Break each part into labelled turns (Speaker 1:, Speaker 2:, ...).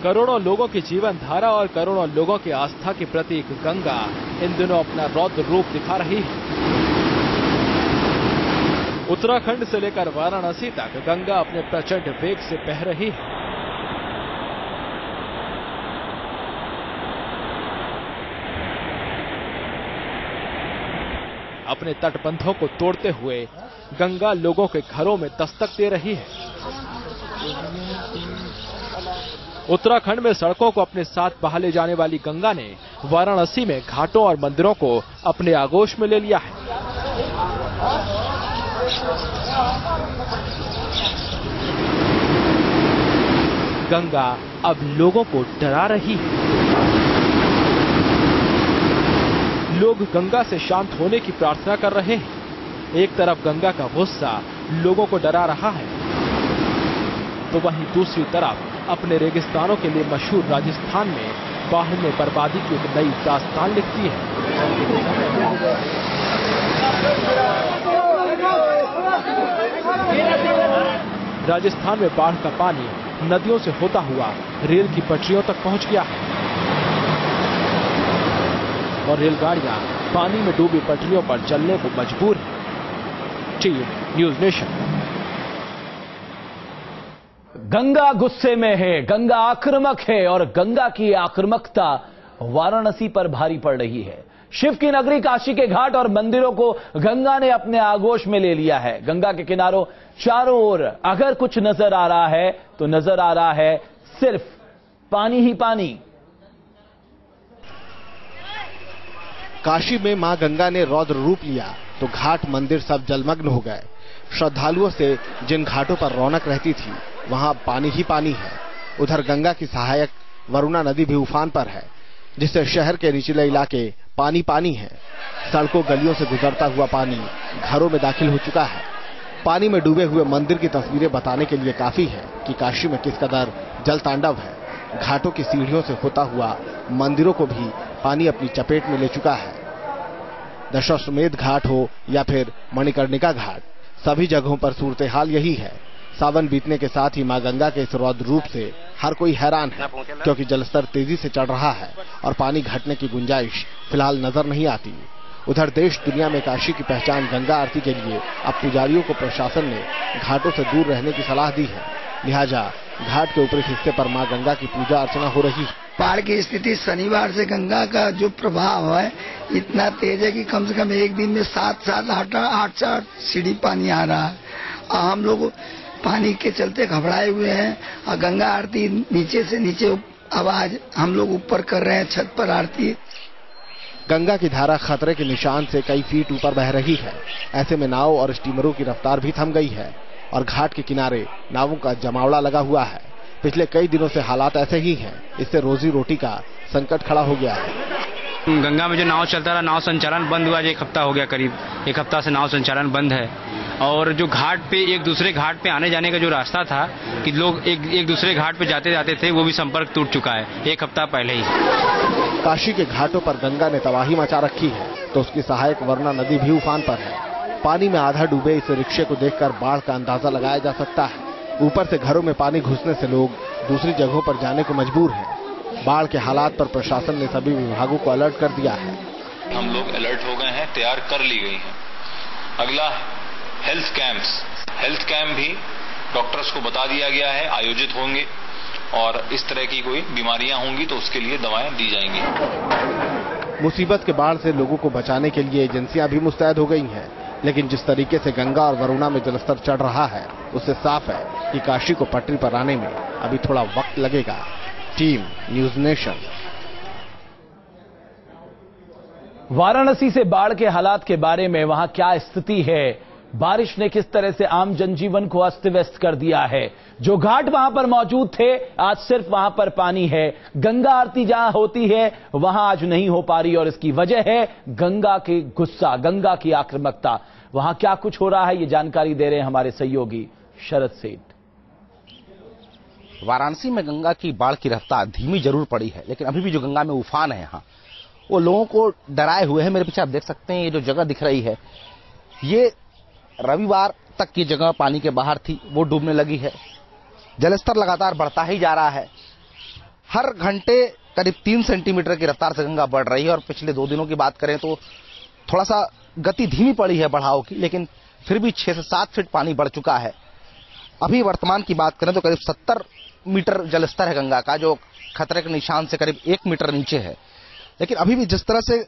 Speaker 1: करोड़ों लोगों की जीवन धारा और करोड़ों लोगों की आस्था की प्रतीक गंगा इन दिनों अपना रौद्र रूप दिखा रही है। उत्तराखंड से लेकर वाराणसी तक गंगा अपने प्रचंड वेग से बह रही है। अपने तटबंधों को तोड़ते हुए गंगा लोगों के घरों में दस्तक दे रही है। उत्तराखंड में सड़कों को अपने साथ बहा ले जाने वाली गंगा ने वाराणसी में घाटों और मंदिरों को अपने आगोश में ले लिया है। गंगा अब लोगों को डरा रही है। लोग गंगा से शांत होने की प्रार्थना कर रहे हैं। एक तरफ गंगा का गुस्सा लोगों को डरा रहा है, तो वहीं दूसरी तरफ अपने रेगिस्तानों के लिए मशहूर राजस्थान में बाढ़ ने बर्बादी की एक नई दास्तान लिख दी है। राजस्थान में बाढ़ का पानी नदियों से होता हुआ रेल की पटरियों तक पहुंच गया है और रेलगाड़ियां पानी में डूबी पटरियों पर चलने को मजबूर है। Team news nation.
Speaker 2: गंगा गुस्से में है, गंगा आक्रामक है और गंगा की आक्रामकता वाराणसी पर भारी पड़ रही है। शिव की नगरी काशी के घाट और मंदिरों को गंगा ने अपने आगोश में ले लिया है। गंगा के किनारों चारों ओर अगर कुछ नजर आ रहा है तो नजर आ रहा है सिर्फ पानी ही पानी।
Speaker 3: काशी में मां गंगा ने रौद्र रूप लिया तो घाट मंदिर सब जलमग्न हो गए। श्रद्धालुओं से जिन घाटों पर रौनक रहती थी वहां पानी ही पानी है। उधर गंगा की सहायक वरुणा नदी भी उफान पर है, जिससे शहर के निचले इलाके पानी पानी है। सड़कों गलियों से गुजरता हुआ पानी घरों में दाखिल हो चुका है। पानी में डूबे हुए मंदिर की तस्वीरें बताने के लिए काफी है कि काशी में किस कदर जल तांडव है। घाटों की सीढ़ियों से होता हुआ मंदिरों को भी पानी अपनी चपेट में ले चुका है। दशाश्वमेध घाट हो या फिर मणिकर्णिका घाट, सभी जगहों पर सूरत हाल यही है। सावन बीतने के साथ ही मां गंगा के इस रौद्र रूप से हर कोई हैरान है, क्योंकि जलस्तर तेजी से चढ़ रहा है और पानी घटने की गुंजाइश फिलहाल नजर नहीं आती। उधर देश दुनिया में काशी की पहचान गंगा आरती के लिए अब पुजारियों को प्रशासन ने घाटों से दूर रहने की सलाह दी है। लिहाजा घाट के ऊपरी हिस्से पर मां गंगा की पूजा अर्चना हो रही है।
Speaker 4: बाढ़ की स्थिति शनिवार से गंगा का जो प्रभाव है इतना तेज है कि कम से कम एक दिन में 7-8 सीढ़ी पानी आ रहा है। और हम लोग पानी के चलते घबराए हुए हैं और गंगा आरती नीचे से नीचे आवाज हम लोग ऊपर कर रहे हैं, छत पर आरती।
Speaker 3: गंगा की धारा खतरे के निशान से कई फीट ऊपर बह रही है। ऐसे में नाव और स्टीमरों की रफ्तार भी थम गई है और घाट के किनारे नावों का जमावड़ा लगा हुआ है। पिछले कई दिनों से हालात ऐसे ही हैं, इससे रोजी रोटी का संकट खड़ा हो गया है।
Speaker 5: गंगा में जो नाव चलता रहा, नाव संचालन बंद हुआ। एक हफ्ता हो गया, करीब एक हफ्ता से नाव संचालन बंद है। और जो घाट पे एक दूसरे घाट पे आने जाने का जो रास्ता था कि लोग एक दूसरे घाट पे जाते जाते थे, वो भी संपर्क टूट चुका है एक हफ्ता पहले ही।
Speaker 3: काशी के घाटों पर गंगा ने तबाही मचा रखी है तो उसकी सहायक वरुणा नदी भी उफान पर है। पानी में आधा डूबे इस रिक्शे को देखकर बाढ़ का अंदाजा लगाया जा सकता है। ऊपर से घरों में पानी घुसने से लोग दूसरी जगहों पर जाने को मजबूर हैं। बाढ़ के हालात पर प्रशासन ने सभी विभागों को अलर्ट कर दिया है।
Speaker 6: हम लोग अलर्ट हो गए हैं, तैयार कर ली गई हैं। अगला हेल्थ कैंप भी डॉक्टर्स को बता दिया गया है, आयोजित होंगे और इस तरह की कोई बीमारियां होंगी तो उसके लिए दवाएं दी जाएंगी।
Speaker 3: मुसीबत के बाढ़ से लोगों को बचाने के लिए एजेंसियां भी मुस्तैद हो गई हैं, लेकिन जिस तरीके से गंगा और वरुणा में जलस्तर चढ़ रहा है उससे साफ है कि काशी को पटरी पर आने में अभी थोड़ा वक्त लगेगा। Team news nation.
Speaker 2: वाराणसी से बाढ़ के हालात के बारे में वहां क्या स्थिति है, बारिश ने किस तरह से आम जनजीवन को अस्त व्यस्त कर दिया है। जो घाट वहां पर मौजूद थे आज सिर्फ वहां पर पानी है। गंगा आरती जहां होती है वहां आज नहीं हो पा रही और इसकी वजह है गंगा के गुस्सा, गंगा की आक्रामकता। वहां क्या कुछ हो रहा है ये जानकारी दे रहे हैं हमारे सहयोगी शरद सेठ।
Speaker 7: वाराणसी में गंगा की बाढ़ की रफ्तार धीमी जरूर पड़ी है, लेकिन अभी भी जो गंगा में उफान है यहाँ वो लोगों को डराए हुए है। मेरे पीछे आप देख सकते हैं ये जो जगह दिख रही है ये रविवार तक की जगह पानी के बाहर थी, वो डूबने लगी है। जलस्तर लगातार बढ़ता ही जा रहा है हर घंटे करीब 3 सेंटीमीटर की रफ्तार से गंगा बढ़ रही है और पिछले 2 दिनों की बात करें तो थोड़ा सा गति धीमी पड़ी है बढ़ाव की, लेकिन फिर भी 6 से 7 फीट पानी बढ़ चुका है। अभी वर्तमान की बात करें तो करीब 70 मीटर जलस्तर है गंगा का, जो खतरे के निशान से करीब 1 मीटर नीचे है। लेकिन अभी भी जिस तरह से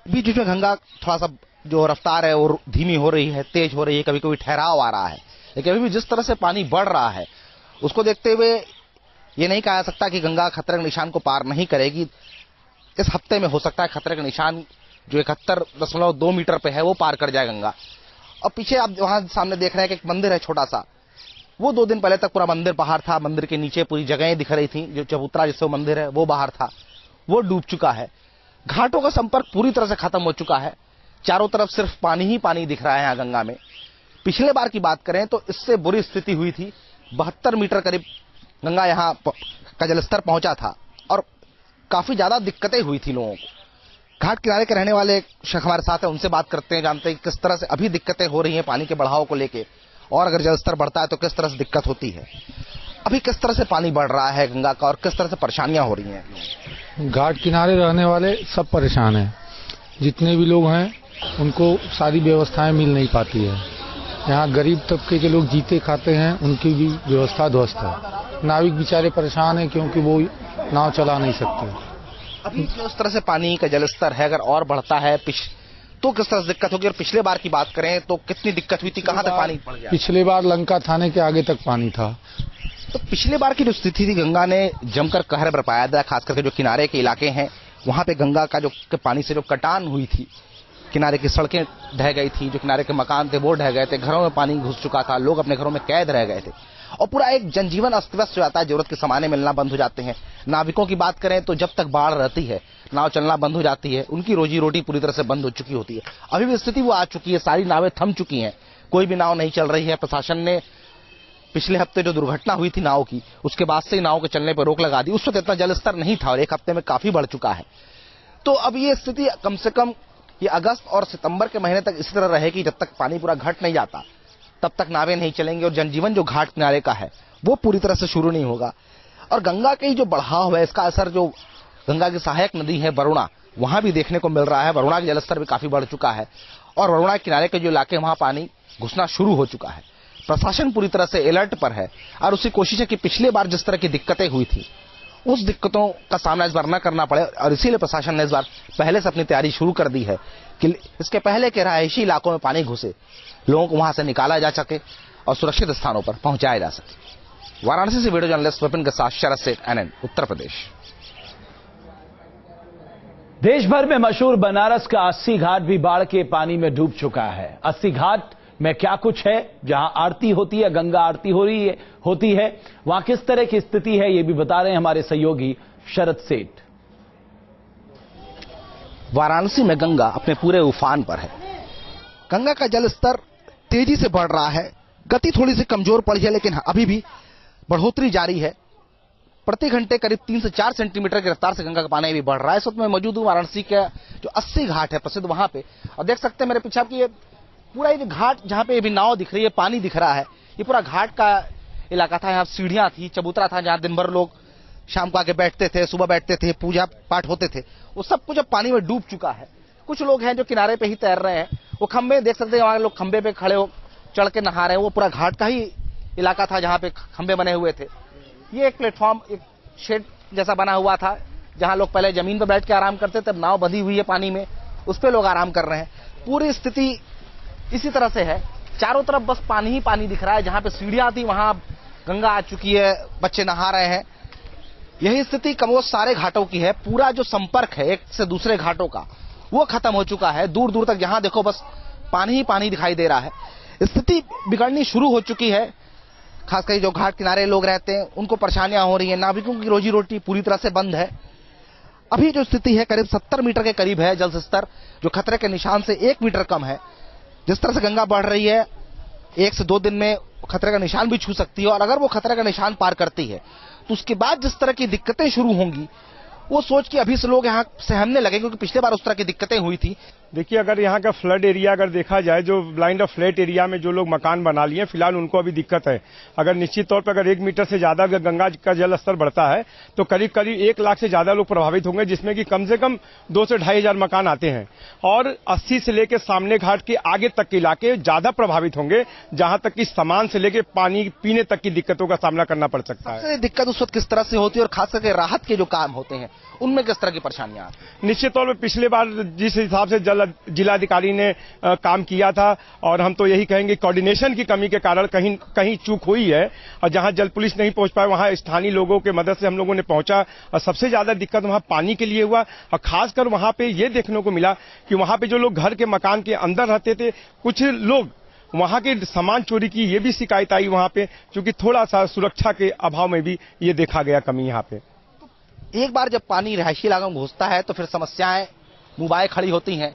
Speaker 7: बीच में गंगा थोड़ा सा जो रफ्तार है वो धीमी हो रही है, तेज हो रही है, कभी कभी ठहराव आ रहा है, लेकिन अभी भी जिस तरह से पानी बढ़ रहा है उसको देखते हुए ये नहीं कहा जा सकता कि गंगा खतरे के निशान को पार नहीं करेगी। इस हफ्ते में हो सकता है खतरे का निशान जो 71.2 मीटर पे है वो पार कर जाए गंगा। और पीछे आप वहां सामने देख रहे हैं कि एक मंदिर है छोटा सा, वो 2 दिन पहले तक पूरा मंदिर बाहर था। मंदिर के नीचे पूरी जगहें दिख रही थी, जो चबूतरा जिससे मंदिर है वो बाहर था, वो डूब चुका है। घाटों का संपर्क पूरी तरह से खत्म हो चुका है, चारों तरफ सिर्फ पानी ही पानी दिख रहा है यहाँ गंगा में। पिछले बार की बात करें तो इससे बुरी स्थिति हुई थी, 72 मीटर करीब गंगा यहाँ का जलस्तर पहुंचा था और काफी ज्यादा दिक्कतें हुई थी लोगों को। घाट किनारे के रहने वाले शख्स हमारे साथ हैं, उनसे बात करते हैं, जानते हैं किस तरह से अभी दिक्कतें हो रही हैं पानी के बढ़ाव को लेके, और अगर जलस्तर बढ़ता है तो किस तरह से दिक्कत होती है। अभी किस तरह से पानी बढ़ रहा है गंगा का और किस तरह से परेशानियां हो रही हैं।
Speaker 8: घाट किनारे रहने वाले सब परेशान हैं, जितने भी लोग हैं उनको सारी व्यवस्थाएं मिल नहीं पाती है। यहाँ गरीब तबके के लोग जीते खाते हैं, उनकी भी व्यवस्था ध्वस्त है। नाविक बेचारे परेशान हैं क्योंकि वो नाव चला नहीं सकते।
Speaker 7: अभी जिस तरह से पानी का जलस्तर है अगर और बढ़ता है तो किस तरह से दिक्कत होगी। और पिछले बार की बात करें तो कितनी दिक्कत हुई थी, कहां तक पानी बढ़ गया?
Speaker 8: पिछले बार लंका थाने के आगे तक पानी था।
Speaker 7: तो पिछले बार की जो स्थिति थी, गंगा ने जमकर कहर बरपाया था, खास करके जो किनारे के इलाके हैं वहां पे गंगा का जो पानी से जो कटान हुई थी, किनारे की सड़कें ढह गई थी, जो किनारे के मकान थे वो ढह गए थे, घरों में पानी घुस चुका था, लोग अपने घरों में कैद रह गए थे और पूरा एक जनजीवन अस्त व्यस्त हो जाता है। जरूरत के सामाने मिलना बंद हो जाते हैं। नाविकों की बात करें तो जब तक बाढ़ रहती है नाव चलना बंद हो जाती है, उनकी रोजी रोटी पूरी तरह से बंद हो चुकी होती है। अभी भी स्थिति वो आ चुकी है, सारी नावें थम चुकी हैं, कोई भी नाव नहीं चल रही है। प्रशासन ने पिछले हफ्ते जो दुर्घटना हुई थी नाव की, उसके बाद से नाव के चलने पर रोक लगा दी। उस वक्त इतना जलस्तर नहीं था और 1 हफ्ते में काफी बढ़ चुका है। तो अब ये स्थिति कम से कम ये अगस्त और सितंबर के महीने तक इसी तरह रहेगी, जब तक पानी पूरा घट नहीं जाता तब तक नावें नहीं चलेंगी और जनजीवन जो घाट किनारे का है वो पूरी तरह से शुरू नहीं होगा। और गंगा के जो बढ़ाव है, इसका असर जो गंगा की सहायक नदी है वरुणा, वहां भी देखने को मिल रहा है। वरुणा का जलस्तर भी काफी बढ़ चुका है और वरुणा किनारे के जो इलाके वहां पानी घुसना शुरू हो चुका है। प्रशासन पूरी तरह से अलर्ट पर है और उसकी कोशिश है कि पिछले बार जिस तरह की दिक्कतें हुई थी उस दिक्कतों का सामना इस बार न करना पड़े, और इसीलिए प्रशासन ने इस बार पहले से अपनी तैयारी शुरू कर दी है कि इसके पहले के रहायशी इलाकों में पानी घुसे, लोगों को वहां से निकाला जा सके और सुरक्षित स्थानों पर पहुंचाया जा सके। वाराणसी से वीडियो जर्नलिस्ट विपिन के साथ शरद सेठ, NN उत्तर प्रदेश।
Speaker 2: देश भर में मशहूर बनारस का 80 घाट भी बाढ़ के पानी में डूब चुका है। 80 घाट में क्या कुछ है, जहां आरती होती है, गंगा आरती होती है, वहां किस तरह की स्थिति है, ये भी बता रहे हैं हमारे सहयोगी शरद सेठ।
Speaker 7: वाराणसी में गंगा अपने पूरे उफान पर है। गंगा का जलस्तर तेजी से बढ़ रहा है, गति थोड़ी सी कमजोर पड़ी है, लेकिन अभी भी बढ़ोतरी जारी है। प्रति घंटे करीब 3 से 4 सेंटीमीटर की रफ्तार से गंगा का पानी भी बढ़ रहा है। इस वक्त मैं मौजूद हूं वाराणसी के जो 80 घाट है प्रसिद्ध, वहां पे, और देख सकते हैं मेरे पीछे आपकी ये पूरा ये घाट जहां पे अभी नाव दिख रही है, पानी दिख रहा है, ये पूरा घाट का इलाका था। यहाँ सीढ़ियां थी, चबूतरा था, जहां दिन भर लोग शाम को आके बैठते थे, सुबह बैठते थे, पूजा पाठ होते थे। वो सब कुछ अब पानी में डूब चुका है। कुछ लोग हैं जो किनारे पे ही तैर रहे हैं, वो खंबे देख सकते हैं, वहां लोग खंबे पे खड़े हो चढ़ के नहा रहे हैं। वो पूरा घाट का ही इलाका था जहां पे खंबे बने हुए थे। ये एक प्लेटफॉर्म, एक शेड जैसा बना हुआ था, जहां लोग पहले जमीन पर बैठ के आराम करते थे, नाव बंधी हुई है पानी में, उस पर लोग आराम कर रहे हैं। पूरी स्थिति इसी तरह से है, चारों तरफ बस पानी ही पानी दिख रहा है। जहां पे सीढ़ियां थी वहां गंगा आ चुकी है, बच्चे नहा रहे हैं। यही स्थिति कमोबेश सारे घाटों की है। पूरा जो संपर्क है एक से दूसरे घाटों का वो खत्म हो चुका है। दूर दूर तक जहां देखो बस पानी ही पानी दिखाई दे रहा है। स्थिति बिगड़नी शुरू हो चुकी है। खासकर जो घाट किनारे लोग रहते हैं उनको परेशानियां हो रही है, नाविकों की रोजी रोटी पूरी तरह से बंद है। अभी जो स्थिति है करीब 70 मीटर के करीब है जल स्तर, जो खतरे के निशान से 1 मीटर कम है। जिस तरह से गंगा बढ़ रही है, 1 से 2 दिन में खतरे का निशान भी छू सकती है, और अगर वो खतरे का निशान पार करती है तो उसके बाद जिस तरह की दिक्कतें शुरू होंगी वो सोच के अभी से लोग यहाँ सहमने लगे, क्योंकि पिछले बार उस तरह की दिक्कतें हुई थी।
Speaker 9: देखिए, अगर यहाँ का फ्लड एरिया अगर देखा जाए, जो ब्लाइंड ऑफ फ्लैट एरिया में जो लोग मकान बना लिए फिलहाल उनको अभी दिक्कत है। अगर निश्चित तौर पर अगर 1 मीटर से ज्यादा गंगा का जल स्तर बढ़ता है तो करीब करीब 1 लाख से ज्यादा लोग प्रभावित होंगे, जिसमें कि कम से कम 2 से 2.5 हजार मकान आते हैं। और 80 से लेकर सामने घाट के आगे तक के इलाके ज्यादा प्रभावित होंगे, जहां तक कि सामान से लेकर पानी पीने तक की दिक्कतों का सामना करना पड़ सकता है।
Speaker 7: दिक्कत उस वक्त किस तरह से होती है और खास करके राहत के जो काम होते हैं उनमें किस तरह की परेशानियां आती हैं?
Speaker 9: निश्चित तौर पर पिछले बार जिस हिसाब से जिलाधिकारी ने काम किया था, और हम तो यही कहेंगे कोऑर्डिनेशन की कमी के कारण कहीं कहीं चूक हुई है, और जहां जल पुलिस नहीं पहुंच पाए वहां स्थानीय लोगों के मदद से हम लोगों ने पहुंचा। और सबसे ज्यादा दिक्कत वहां पानी के लिए हुआ, और खासकर वहां पे ये देखने को मिला कि वहां पे जो लोग घर के मकान के अंदर रहते थे, कुछ लोग वहां के सामान चोरी की ये भी शिकायत आई वहां पे, क्योंकि थोड़ा सा सुरक्षा के अभाव में भी ये देखा गया कमी यहाँ पे।
Speaker 7: एक बार जब पानी रिहायशी इलाकों में घुसता है तो फिर समस्याएं मुबाएं खड़ी होती हैं।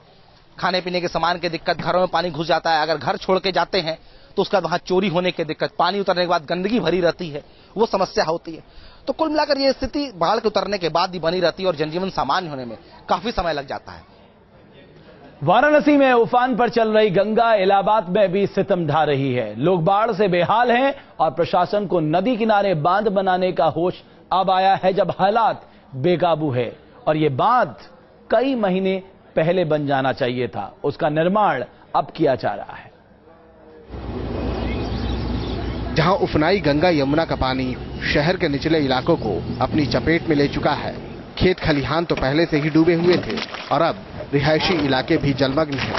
Speaker 7: खाने पीने के सामान की दिक्कत, घरों में पानी घुस जाता है, अगर घर छोड़ के जाते हैं तो उसका वहां चोरी होने की दिक्कत, पानी उतरने के बाद गंदगी भरी रहती है, वो समस्या होती है। तो कुल मिलाकर ये स्थिति बाढ़ के उतरने के बाद ही बनी रहती है और जनजीवन सामान्य होने में काफी समय लग जाता है।
Speaker 2: वाराणसी में उफान पर चल रही गंगा इलाहाबाद में भी सितम ढा रही है। लोग बाढ़ से बेहाल हैं और प्रशासन को नदी किनारे बांध बनाने का होश अब आया है, जब हालात बेकाबू है। और ये बांध कई महीने पहले बन जाना चाहिए था, उसका निर्माण अब किया जा रहा है।
Speaker 3: जहां उफनाई गंगा यमुना का पानी शहर के निचले इलाकों को अपनी चपेट में ले चुका है। खेत खलिहान तो पहले से ही डूबे हुए थे और अब रिहायशी इलाके भी जलमग्न हैं।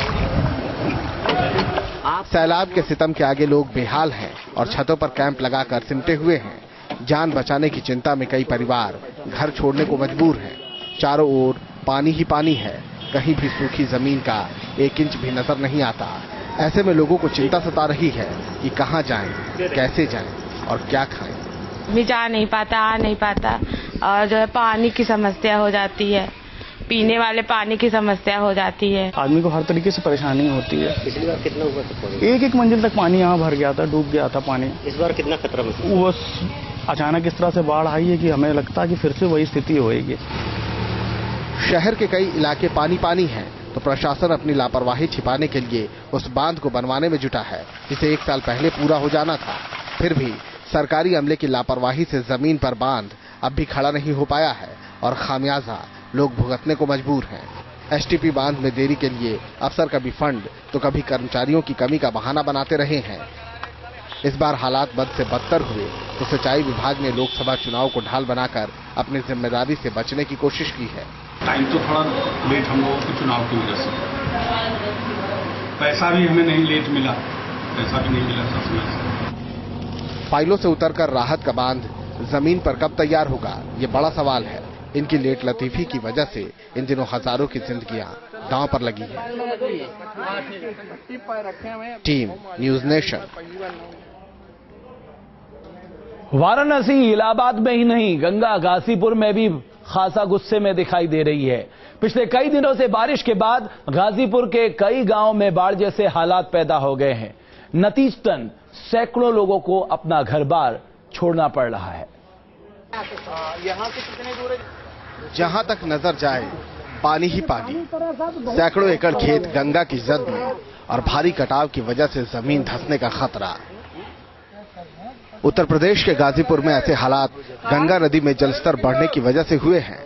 Speaker 3: सैलाब के सितम के आगे लोग बेहाल हैं और छतों पर कैंप लगाकर सिमटे हुए हैं। जान बचाने की चिंता में कई परिवार घर छोड़ने को मजबूर हैं। चारों ओर पानी ही पानी है, कहीं भी सूखी जमीन का 1 इंच भी नजर नहीं आता। ऐसे में लोगों को चिंता सता रही है कि कहां जाएं, कैसे जाएं और क्या खाएं।
Speaker 10: भी जा नहीं पाता, आ नहीं पाता, और जो है पानी की समस्या हो जाती है, पीने वाले पानी की समस्या हो जाती है।
Speaker 11: आदमी को हर तरीके से परेशानी होती है।
Speaker 12: पिछली बार कितना हुआ था?
Speaker 11: 1-1 मंजिल तक पानी यहाँ भर गया था, डूब गया था पानी।
Speaker 12: इस बार कितना खतरा में?
Speaker 11: वो अचानक इस तरह से बाढ़ आई है कि हमें लगता है कि फिर से वही स्थिति होएगी।
Speaker 3: शहर के कई इलाके पानी पानी हैं, तो प्रशासन अपनी लापरवाही छिपाने के लिए उस बांध को बनवाने में जुटा है, जिसे 1 साल पहले पूरा हो जाना था। फिर भी सरकारी अमले की लापरवाही से जमीन पर बांध अब भी खड़ा नहीं हो पाया है और खामियाजा लोग भुगतने को मजबूर हैं। एसटीपी बांध में देरी के लिए अफसर कभी फंड तो कभी कर्मचारियों की कमी का बहाना बनाते रहे हैं। इस बार हालात बद से बदतर हुए तो सिंचाई विभाग ने लोकसभा चुनाव को ढाल बनाकर अपनी जिम्मेदारी से बचने की कोशिश की है।
Speaker 13: टाइम तो थोड़ा लेट हम लोगों के चुनाव की वजह से, पैसा भी हमें नहीं लेट मिला, पैसा भी नहीं मिला समय से।
Speaker 3: फाइलों से उतरकर राहत का बांध जमीन पर कब तैयार होगा, ये बड़ा सवाल है। इनकी लेट लतीफी की वजह से इन दिनों हजारों की जिंदगियां दांव पर लगी हैं। Team news nation.
Speaker 2: Varanasi Allahabad में ही नहीं, गंगा गाजीपुर में भी खासा गुस्से में दिखाई दे रही है। पिछले कई दिनों से बारिश के बाद गाजीपुर के कई गांव में बाढ़ जैसे हालात पैदा हो गए हैं। नतीजतन सैकड़ों लोगों को अपना घर-बार छोड़ना पड़ रहा है।
Speaker 3: यहाँ से कितने दूर है? जहाँ तक नजर जाए पानी ही पानी। सैकड़ों एकड़ खेत गंगा की जद में और भारी कटाव की वजह से जमीन धंसने का खतरा। उत्तर प्रदेश के गाजीपुर में ऐसे हालात गंगा नदी में जलस्तर बढ़ने की वजह से हुए हैं।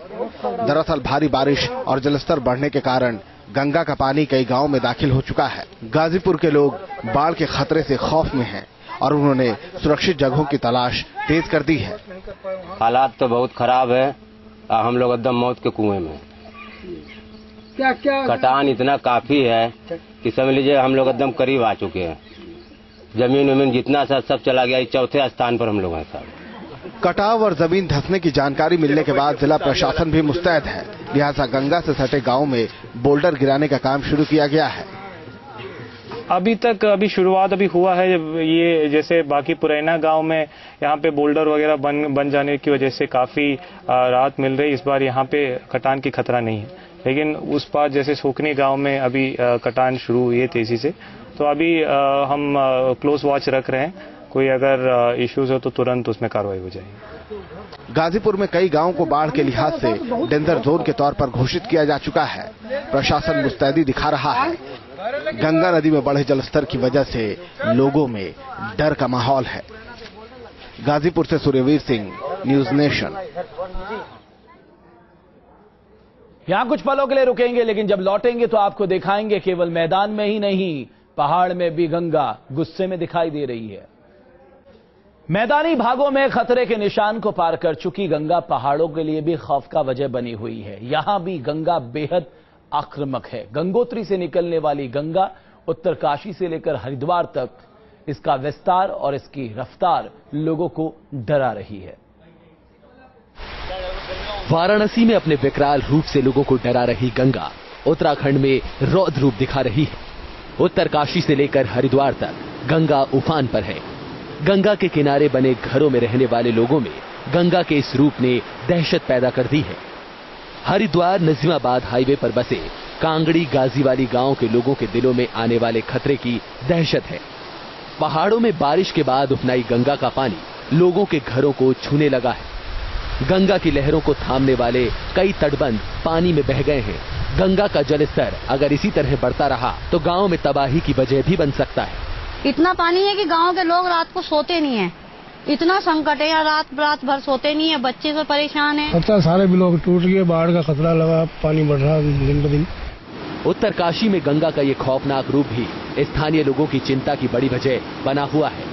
Speaker 3: दरअसल भारी बारिश और जलस्तर बढ़ने के कारण गंगा का पानी कई गांवों में दाखिल हो चुका है। गाजीपुर के लोग बाढ़ के खतरे से खौफ में हैं और उन्होंने सुरक्षित जगहों की तलाश तेज कर दी है।
Speaker 14: हालात तो बहुत खराब है, हम लोग एकदम मौत के कुएं में। क्या कटान इतना काफी है कि समझ लीजिए हम लोग एकदम करीब आ चुके हैं। जमीन जितना सब चला गया, 4थे स्थान पर हम लोग हैं साहब।
Speaker 3: कटाव और जमीन धंसने की जानकारी मिलने के बाद जिला प्रशासन भी मुस्तैद है, लिहाजा गंगा से सटे गांव में बोल्डर गिराने का काम शुरू किया गया है।
Speaker 11: अभी शुरुआत हुआ है। ये जैसे बाकी पुरैना गांव में यहाँ पे बोल्डर वगैरह बन जाने की वजह से काफी राहत मिल रही। इस बार यहाँ पे कटान की खतरा नहीं है, लेकिन उस पार जैसे सोखनी गांव में अभी कटान शुरू हुई है तेजी से, तो अभी हम क्लोज वॉच रख रहे हैं। कोई अगर इश्यूज हो तो तुरंत उसमें कार्रवाई हो जाएगी।
Speaker 3: गाजीपुर में कई गांवों को बाढ़ के लिहाज से डेंजर जोन के तौर पर घोषित किया जा चुका है। प्रशासन मुस्तैदी दिखा रहा है। गंगा नदी में बढ़े जलस्तर की वजह से लोगों में डर का माहौल है। गाजीपुर से सूर्यवीर सिंह, न्यूज नेशन।
Speaker 2: यहां कुछ पलों के लिए रुकेंगे, लेकिन जब लौटेंगे तो आपको दिखाएंगे केवल मैदान में ही नहीं, पहाड़ में भी गंगा गुस्से में दिखाई दे रही है। मैदानी भागों में खतरे के निशान को पार कर चुकी गंगा पहाड़ों के लिए भी खौफ का वजह बनी हुई है। यहां भी गंगा बेहद आक्रामक है। गंगोत्री से निकलने वाली गंगा उत्तरकाशी से लेकर हरिद्वार तक, इसका विस्तार और इसकी रफ्तार लोगों को डरा रही है।
Speaker 1: वाराणसी में अपने विकराल रूप से लोगों को डरा रही गंगा उत्तराखंड में रौद्र रूप दिखा रही है। उत्तरकाशी से लेकर हरिद्वार तक गंगा उफान पर है। गंगा के किनारे बने घरों में रहने वाले लोगों में गंगा के इस रूप ने दहशत पैदा कर दी है। हरिद्वार नजीमाबाद हाईवे पर बसे कांगड़ी गाजीवाली गांव के लोगों के दिलों में आने वाले खतरे की दहशत है। पहाड़ों में बारिश के बाद उफनाई गंगा का पानी लोगों के घरों को छूने लगा है। गंगा की लहरों को थामने वाले कई तटबंध पानी में बह गए हैं। गंगा का जलस्तर अगर इसी तरह बढ़ता रहा तो गांव में तबाही की वजह भी बन सकता है।
Speaker 15: इतना पानी है कि गांव के लोग रात को सोते नहीं है। इतना संकट है, या रात भर सोते नहीं है, बच्चे तो परेशान है।
Speaker 16: सारे ब्लॉक टूट गए, बाढ़ का खतरा लगा, पानी बढ़ रहा दिन ब दिन।
Speaker 1: उत्तरकाशी में गंगा का ये खौफनाक रूप भी स्थानीय लोगों की चिंता की बड़ी वजह बना हुआ है।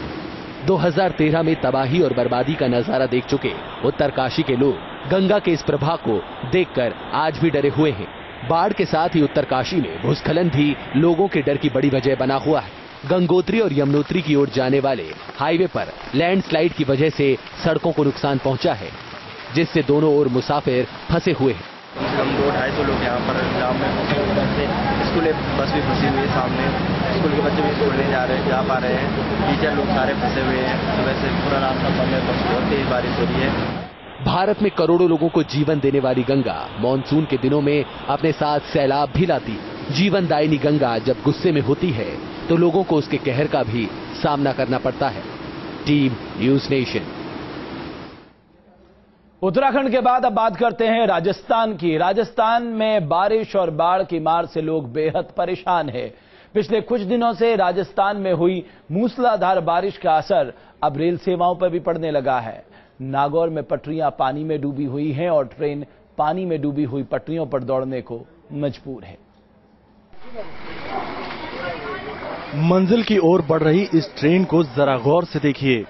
Speaker 1: 2013 में तबाही और बर्बादी का नजारा देख चुके उत्तरकाशी के लोग गंगा के इस प्रभाव को देखकर आज भी डरे हुए हैं। बाढ़ के साथ ही उत्तरकाशी में भूस्खलन भी लोगों के डर की बड़ी वजह बना हुआ है। गंगोत्री और यमुनोत्री की ओर जाने वाले हाईवे पर लैंडस्लाइड की वजह से सड़कों को नुकसान पहुंचा है, जिससे दोनों ओर मुसाफिर फंसे हुए हैं।
Speaker 17: हम 200-250 लोग यहाँ पर जाम में फंसे हुए हैं। स्कूल बस भी फंसी हुई है सामने, स्कूल के बच्चे भी स्कूल नहीं जा पा रहे हैं। टीचर लोग सारे फंसे हुए हैं। सुबह से पूरा रास्ता बंद है, बहुत तेज बारिश हो रही है।
Speaker 1: भारत में करोड़ों लोगों को जीवन देने वाली गंगा मानसून के दिनों में अपने साथ सैलाब भी लाती। जीवनदायिनी गंगा जब गुस्से में होती है तो लोगों को उसके कहर का भी सामना करना पड़ता है। Team news nation.
Speaker 2: उत्तराखंड के बाद अब बात करते हैं राजस्थान की। राजस्थान में बारिश और बाढ़ की मार से लोग बेहद परेशान हैं। पिछले कुछ दिनों से राजस्थान में हुई मूसलाधार बारिश का असर अब रेल सेवाओं पर भी पड़ने लगा है। नागौर में पटरियां पानी में डूबी हुई हैं और ट्रेन पानी में डूबी हुई पटरियों पर दौड़ने को मजबूर है।
Speaker 18: मंजिल की ओर बढ़ रही इस ट्रेन को जरा गौर से देखिए,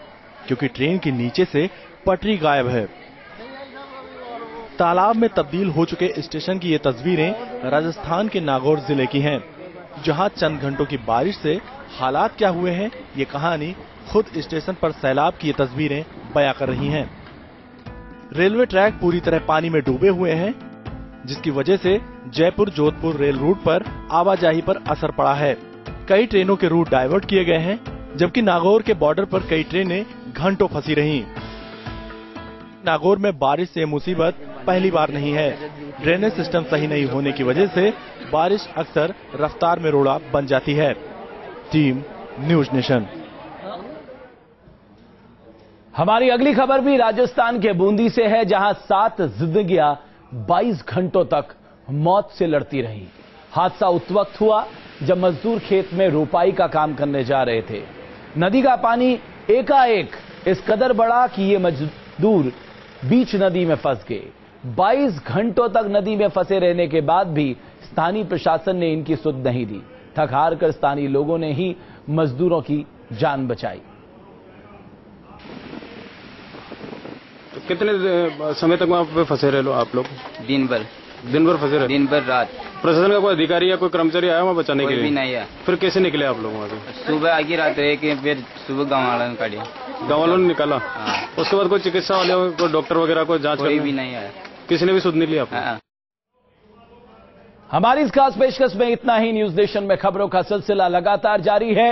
Speaker 18: क्योंकि ट्रेन के नीचे से पटरी गायब है। तालाब में तब्दील हो चुके स्टेशन की ये तस्वीरें राजस्थान के नागौर जिले की हैं, जहां चंद घंटों की बारिश से हालात क्या हुए हैं, ये कहानी खुद स्टेशन पर सैलाब की ये तस्वीरें बयां कर रही हैं। रेलवे ट्रैक पूरी तरह पानी में डूबे हुए हैं, जिसकी वजह से जयपुर जोधपुर रेल रूट पर आवाजाही पर असर पड़ा है। कई ट्रेनों के रूट डाइवर्ट किए गए हैं, जबकि नागौर के बॉर्डर पर कई ट्रेनें घंटों फंसी रहीं। नागौर में बारिश से मुसीबत पहली बार नहीं है। ड्रेनेज सिस्टम सही नहीं होने की वजह से बारिश अक्सर रफ्तार में रोड़ा बन जाती है। Team news nation.
Speaker 2: हमारी अगली खबर भी राजस्थान के बूंदी से है, जहां 7 जिंदगियां 22 घंटों तक मौत से लड़ती रही। हादसा उस वक्त हुआ जब मजदूर खेत में रोपाई का काम करने जा रहे थे। नदी का पानी एकाएक इस कदर बढ़ा कि ये मजदूर बीच नदी में फंस गए। 22 घंटों तक नदी में फंसे रहने के बाद भी स्थानीय प्रशासन ने इनकी सुध नहीं दी। थक हार कर स्थानीय लोगों ने ही मजदूरों की जान बचाई।
Speaker 13: तो कितने समय तक वहाँ पे फंसे रहे लो आप लोग?
Speaker 19: दिन भर
Speaker 13: फंसे रहे?
Speaker 19: दिन भर रात।
Speaker 13: प्रशासन का कोई अधिकारी या कोई कर्मचारी आया वहाँ बचाने के लिए?
Speaker 19: कोई भी नहीं है।
Speaker 13: फिर कैसे निकले आप लोग वहाँ से?
Speaker 19: सुबह आगे रात रह के फिर सुबह गाँव वालों ने काटे।
Speaker 13: गाँव वालों ने निकाला? उसके बाद कोई चिकित्सा वाले, कोई डॉक्टर वगैरह को जाँच?
Speaker 19: कोई भी नहीं आया।
Speaker 13: किसी ने भी सुध नहीं लिया आपको?
Speaker 2: हमारी इस खास पेशकश में इतना ही। न्यूज नेशन में खबरों का सिलसिला लगातार जारी है।